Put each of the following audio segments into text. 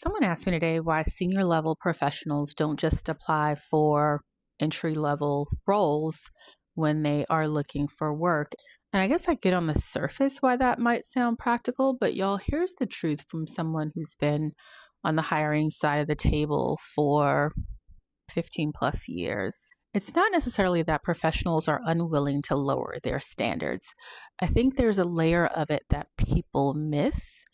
Someone asked me today why senior level professionals don't just apply for entry level roles when they are looking for work. And I guess I get on the surface why that might sound practical, but y'all, here's the truth from someone who's been on the hiring side of the table for 15 plus years. It's not necessarily that professionals are unwilling to lower their standards. I think there's a layer of it that people miss.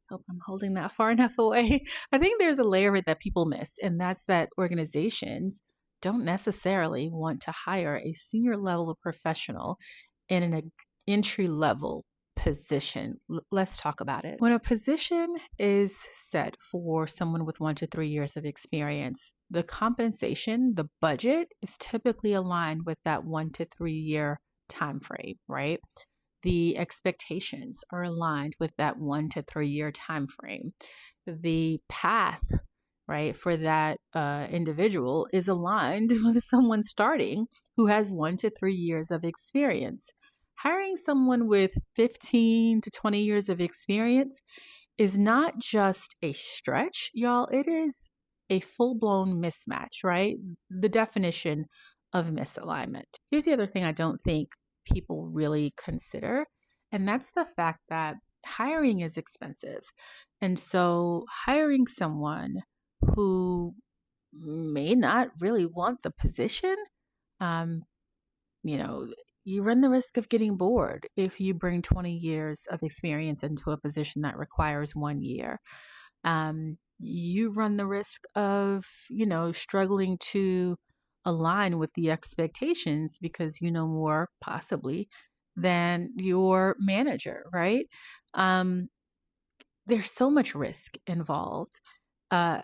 Hope I'm holding that far enough away. I think there's a layer of it that people miss, and that's that organizations don't necessarily want to hire a senior level professional in an entry level position. Let's talk about it. When a position is set for someone with 1 to 3 years of experience, the compensation, the budget is typically aligned with that 1 to 3 year time frame, right? The expectations are aligned with that 1 to 3 year time frame. The path, right, for that individual is aligned with someone starting who has 1 to 3 years of experience. Hiring someone with 15 to 20 years of experience is not just a stretch, y'all. It is a full-blown mismatch, right? The definition of misalignment. Here's the other thing I don't think people really consider, and that's the fact that hiring is expensive. And so hiring someone who may not really want the position, um, you know, you run the risk of getting bored if you bring 20 years of experience into a position that requires 1 year. You run the risk of, struggling to align with the expectations because you know more possibly than your manager, right? Um, there's so much risk involved. Uh,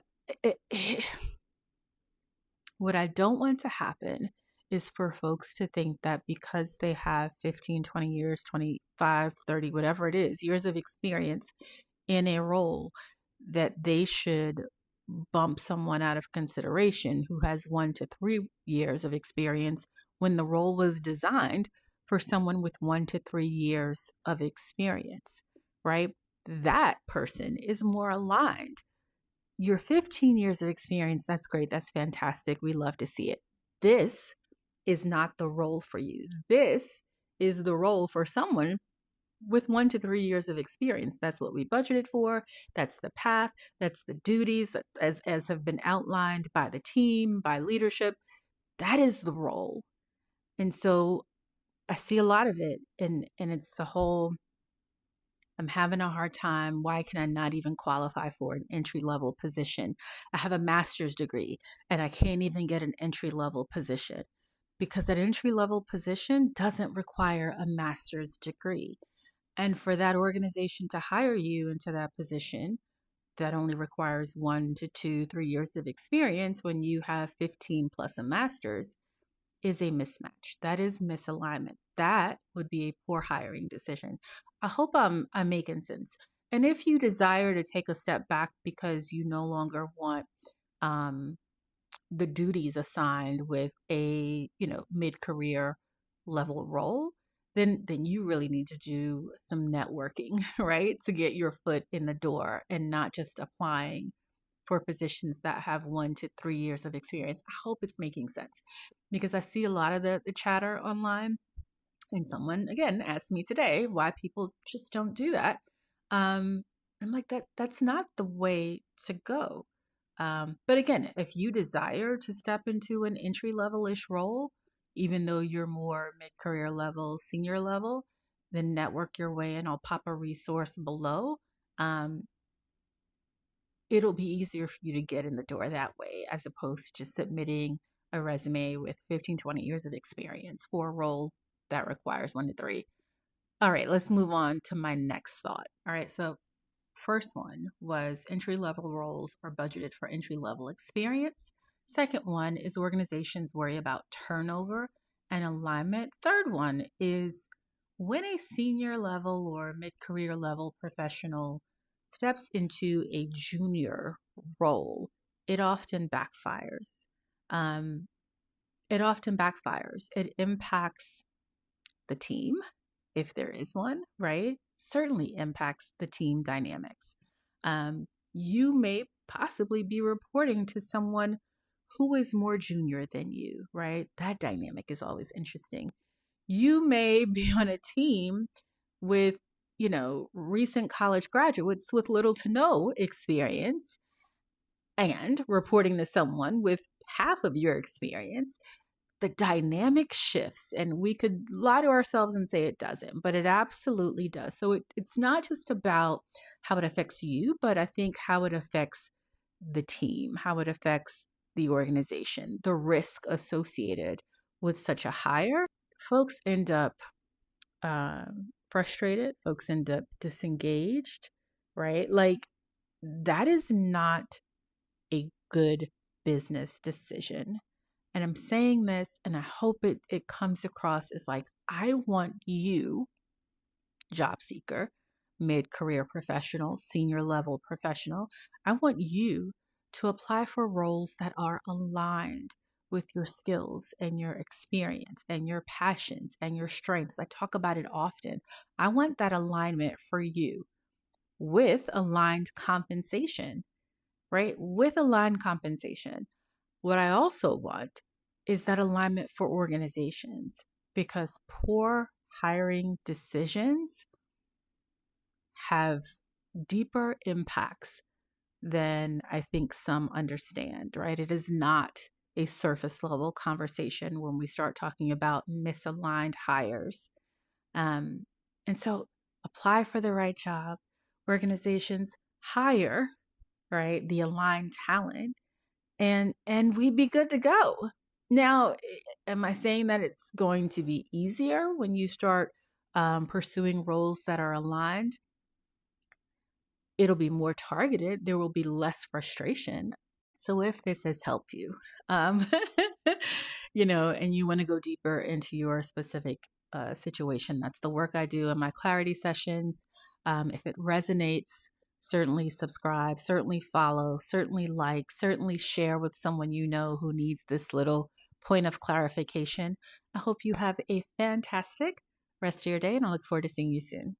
what I don't want to happen is for folks to think that because they have 15, 20 years, 25, 30, whatever it is, years of experience in a role, that they should bump someone out of consideration who has 1 to 3 years of experience when the role was designed for someone with 1 to 3 years of experience, right? That person is more aligned. Your 15 years of experience, that's great. That's fantastic. We love to see it. This is not the role for you. This is the role for someone with 1 to 3 years of experience. That's what we budgeted for. That's the path. That's the duties as have been outlined by the team, by leadership. That is the role. And so I see a lot of it. And it's the whole, I'm having a hard time. Why can I not even qualify for an entry level position? I have a master's degree and I can't even get an entry level position because that entry level position doesn't require a master's degree. And for that organization to hire you into that position, that only requires 1 to 2, 3 years of experience when you have 15 plus a master's is a mismatch. That is misalignment. That would be a poor hiring decision. I hope I'm making sense. And if you desire to take a step back because you no longer want um, the duties assigned with a mid-career level role, then you really need to do some networking, right, to get your foot in the door and not just applying for positions that have 1 to 3 years of experience. I hope it's making sense because I see a lot of the chatter online. And someone again asked me today why people just don't do that. I'm like, that's not the way to go. But again, if you desire to step into an entry level-ish role, even though you're more mid-career level, senior level, then network your way in. I'll pop a resource below. Um, it'll be easier for you to get in the door that way as opposed to just submitting a resume with 15, 20 years of experience for a role that requires 1 to 3. All right, let's move on to my next thought. All right, so first one was entry level roles are budgeted for entry level experience. Second one is organizations worry about turnover and alignment. Third one is when a senior level or mid career level professional steps into a junior role, it often backfires. Um, it often backfires. It impacts the team, if there is one, right? Certainly impacts the team dynamics. Um, you may possibly be reporting to someone who is more junior than you, right? That dynamic is always interesting. You may be on a team with, recent college graduates with little to no experience and reporting to someone with half of your experience. The dynamic shifts, and we could lie to ourselves and say it doesn't, but it absolutely does. So it's not just about how it affects you, but I think how it affects the team, how it affects the organization, the risk associated with such a hire. Folks end up frustrated, folks end up disengaged, right? Like, that is not a good business decision. And I'm saying this, and I hope it comes across as like, I want you, job seeker, mid career professional, senior level professional, I want you to apply for roles that are aligned with your skills and your experience and your passions and your strengths. I talk about it often. I want that alignment for you with aligned compensation, right? With aligned compensation. What I also want is that alignment for organizations, because poor hiring decisions have deeper impacts than I think some understand, right? It is not a surface level conversation when we start talking about misaligned hires. Um, and so apply for the right job. Organizations hire, right, the aligned talent, and we'd be good to go. Now, am I saying that it's going to be easier when you start pursuing roles that are aligned? It'll be more targeted. There will be less frustration. So if this has helped you, um, and you want to go deeper into your specific situation, that's the work I do in my clarity sessions. If it resonates, certainly subscribe, certainly follow, certainly like, certainly share with someone you know who needs this little point of clarification. I hope you have a fantastic rest of your day, and I look forward to seeing you soon.